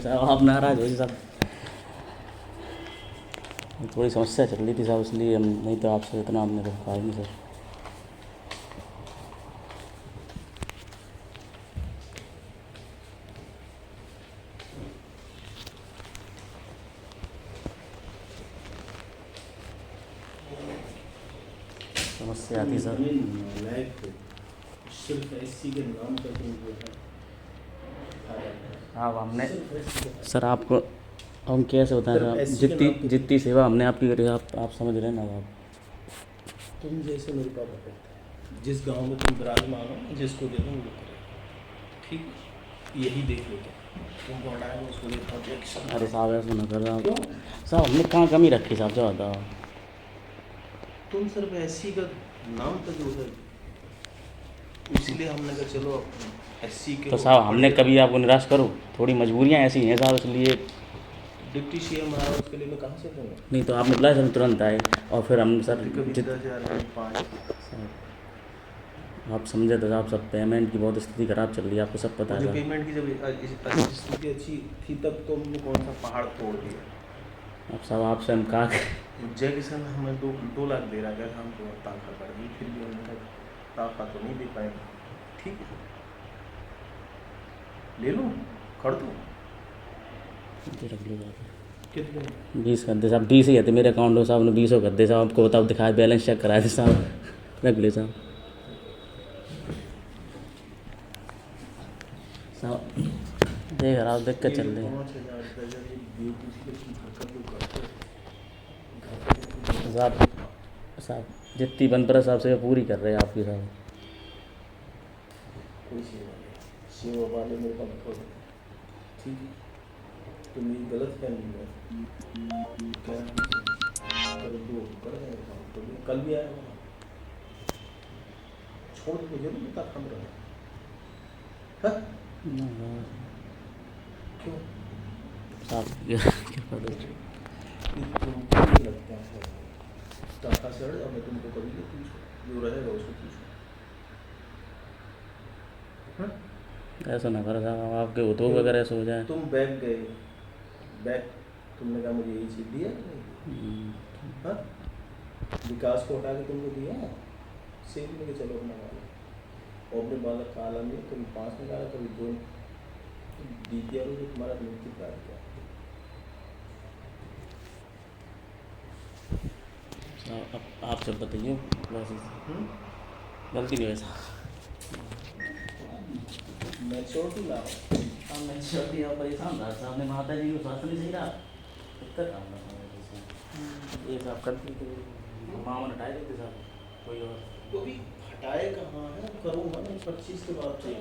साहब आप नाराज़ हो साहब, थोड़ी समस्या चल रही थी साहब, इसलिए हम, नहीं तो आपसे इतना हमने तो कहा ही नहीं सर। समस्या आती सर। सिर्फ एससी के नाम पर तुम जो है हाँ हमने सर आपको हम कैसे बताएं सर, जितनी सेवा हमने आपकी करी, आप समझ रहे हैं ना आप। तुम जैसे मेरे पापा कहते हैं, जिस गांव में तुम विराजमान हो जिसको दे दो वो करे, ठीक, यही देख लो तुमको हटाएंगे उसको देखो। अरे साहब ऐसा ना कर रहा साहब, हमने कहाँ कमी रखी साहब, जो बताओ। तुम सिर्फ एससी का नाम पर जो है, इसलिए हमने कहा चलो एससी के। तो साहब हमने कभी आपको निराश करो, थोड़ी मजबूरियाँ ऐसी हैं साहब, इसलिए। डिप्टी सीएम आया उसके लिए मैं कहाँ से दूँगा? नहीं तो आपने बुलाया सर, तुरंत आए, और फिर हम सर आप समझे तो साहब, सब पेमेंट की बहुत स्थिति खराब चल रही है, आपको सब पता है। पेमेंट की जब स्थिति अच्छी थी तब तुमने कौन सा पहाड़ तोड़ दिया? अब साहब आपसे हम कहा जय किसान हमें 2 लाख दे रहा है, हम तो ताका कर दी, फिर भी हमने ताका तो नहीं दे पाएंगे, ठीक है ले लो, कर दो। रख लो कितने? 20 कर दे साहब, 20 ही है मेरे अकाउंट में साहब ने 20 कर दे साहब, आपको बताओ, दिखाए बैलेंस चेक कराए थे साहब, रख ले साहब। साहब देख रहा हूँ, देख कर चल रहे साहब, साहब जितनी बन पर साहब से पूरी कर रहे हैं आपकी साहब। कोई सेवा वाले मेरे पास खोल, ठीक है, तो मेरी गलत फहमी है, क्या कर दो कर देंगे काम, तो कल भी आया वहाँ, छोड़ दो, मुझे नहीं पता कम रहा क्यों साहब तुमको लगता है टाका से हट जाओ, मैं तुमको कभी नहीं पूछूँ, जो रहेगा उसको पूछो। ऐसा ना करो साहब, आपके उद्योग वगैरह ऐसा हो जाए। तुम बैग गए, बैग तुमने कहा मुझे यही चीज़ दिया नहीं, हाँ विकास को हटा के तुमको दिया, सेव लेके चलो अपना वाला, और अपने बालक का आलम नहीं, कभी 5 निकाला कभी 2 दी दिया, तो तुम्हारा नियुक्ति प्राप्त किया। आप सब बताइए, वैसे गलती नहीं वैसा मैच्योरिटी लाओ, हाँ मैच्योरिटी आप परेशान था साहब ने, माता जी को स्वास्थ्य नहीं सही रहा, इतना काम ना ये साहब कर मामा हटाए देते साहब, कोई और तो भी हटाए कहाँ है, करूँगा नहीं 25 के बाद चाहिए।